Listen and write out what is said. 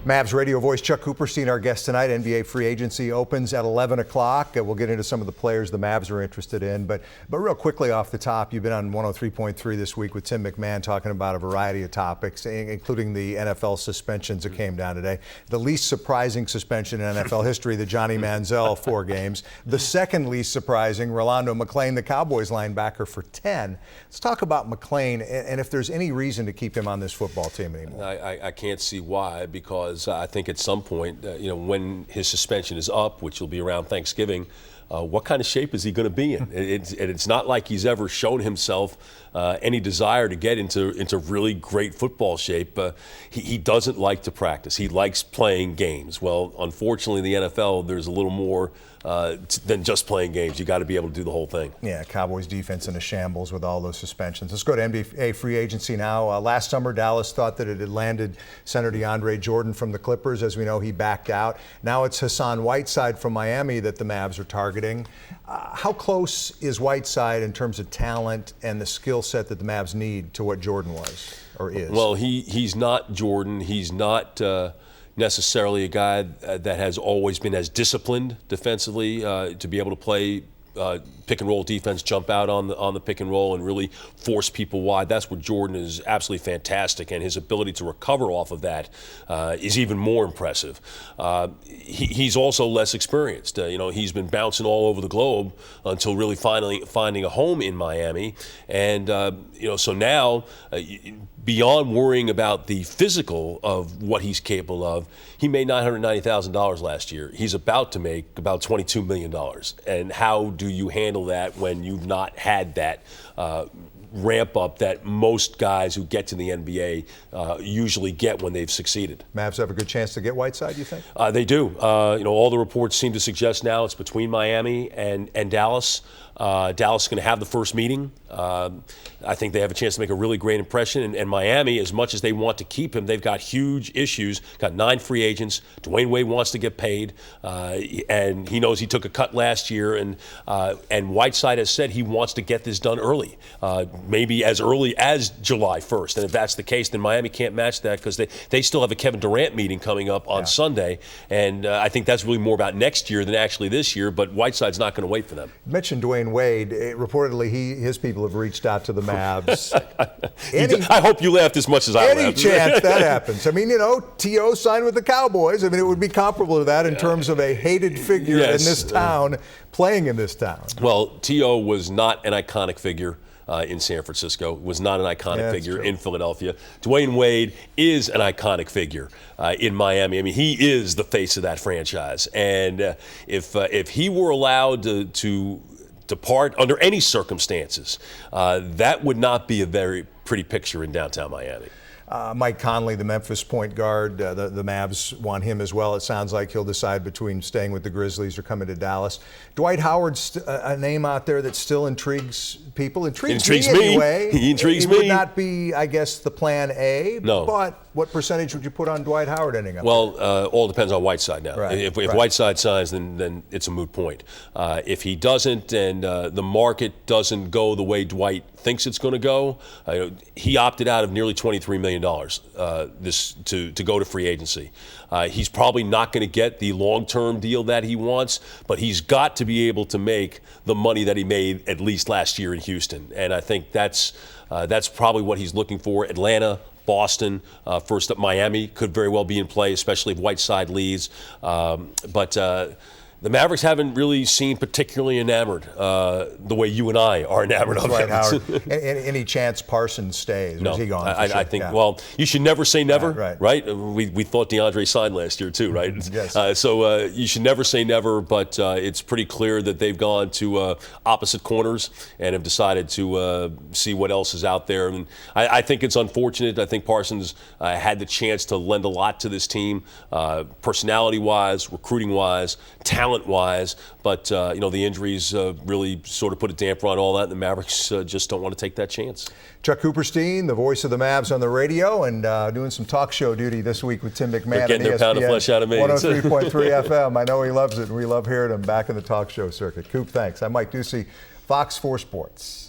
Mavs radio voice Chuck Cooperstein, our guest tonight. NBA free agency opens at 11 o'clock. We'll get into some of the players the Mavs are interested in. But real quickly off the top, you've been on 103.3 this week with Tim McMahon talking about a variety of topics, including the NFL suspensions that came down today. The least surprising suspension in NFL history, the Johnny Manziel 4 games. The second least surprising, Rolando McClain, the Cowboys linebacker, for 10. Let's talk about McClain and if there's any reason to keep him on this football team anymore. I can't see why, because I think at some point, when his suspension is up, which will be around Thanksgiving, what kind of shape is he going to be in? It's not like he's ever shown himself any desire to get into really great football shape. He doesn't like to practice. He likes playing games. Well, unfortunately, in the NFL, there's a little more than just playing games. You got to be able to do the whole thing. Yeah, Cowboys defense in a shambles with all those suspensions. Let's go to NBA free agency now. Last summer, Dallas thought that it had landed center DeAndre Jordan from the Clippers. As we know, he backed out. Now it's Hassan Whiteside from Miami that the Mavs are targeting. How close is Whiteside in terms of talent and the skill set that the Mavs need to what Jordan was or is? Well, he's not Jordan. He's not necessarily a guy that has always been as disciplined defensively to be able to play pick and roll defense, jump out on the pick and roll and really force people wide. That's where Jordan is absolutely fantastic, and his ability to recover off of that is even more impressive. He's also less experienced. He's been bouncing all over the globe until really finally finding a home in Miami, and so now, beyond worrying about the physical of what he's capable of, he made $990,000 last year. He's about to make about $22 million. And how do you handle that when you've not had that ramp up that most guys who get to the NBA usually get when they've succeeded? Mavs have a good chance to get Whiteside, you think? They do. All the reports seem to suggest now it's between Miami and Dallas. Dallas is going to have the first meeting. I think they have a chance to make a really great impression. And Miami, as much as they want to keep him, they've got huge issues. Got 9 free agents. Dwyane Wade wants to get paid, and he knows he took a cut last year. And Whiteside has said he wants to get this done early, maybe as early as July 1st. And if that's the case, then Miami can't match that because they still have a Kevin Durant meeting coming up on Sunday. And I think that's really more about next year than actually this year. But Whiteside's not going to wait for them. You mentioned Dwyane Wade. Reportedly, his people have reached out to the Mavs. I hope you laughed as much as I laughed. Any chance that happens? I mean, T.O. signed with the Cowboys. I mean, it would be comparable to that in terms of a hated figure in this town playing in this town. Well, T.O. was not an iconic figure in San Francisco, was not an iconic figure in Philadelphia. Dwyane Wade is an iconic figure in Miami. I mean, he is the face of that franchise. And if he were allowed to depart under any circumstances, that would not be a very pretty picture in downtown Miami. Mike Conley, the Memphis point guard, the Mavs want him as well. It sounds like he'll decide between staying with the Grizzlies or coming to Dallas. Dwight Howard's a name out there that still intrigues people. Intrigues me anyway. He intrigues me. It would not be, I guess, the plan A. No. But what percentage would you put on Dwight Howard ending up? Well, all depends on Whiteside now. Right. If Whiteside signs, then it's a moot point. If he doesn't, and the market doesn't go the way Dwight thinks it's going to go, he opted out of nearly $23 million to go to free agency. He's probably not going to get the long-term deal that he wants, but he's got to be able to make the money that he made at least last year in Houston. And I think that's probably what he's looking for. Atlanta, Boston, first up Miami could very well be in play, especially if Whiteside leaves. But the Mavericks haven't really seemed particularly enamored the way you and I are enamored of Dwight him. Howard. Any chance Parsons stays? No, Is he gone? I think, well, you should never say never, right? We thought DeAndre signed last year too, right? Yes. So you should never say never, but it's pretty clear that they've gone to opposite corners and have decided to see what else is out there. And I think it's unfortunate. I think Parsons had the chance to lend a lot to this team, personality-wise, recruiting-wise, talent-wise, but the injuries really sort of put a damper on all that, and the Mavericks just don't want to take that chance. Chuck Cooperstein, the voice of the Mavs on the radio, and doing some talk show duty this week with Tim McMahon. They're getting their pound of flesh out of me. 103.3 FM. I know he loves it, and we love hearing him back in the talk show circuit. Coop, thanks. I'm Mike Doocy, Fox 4 Sports.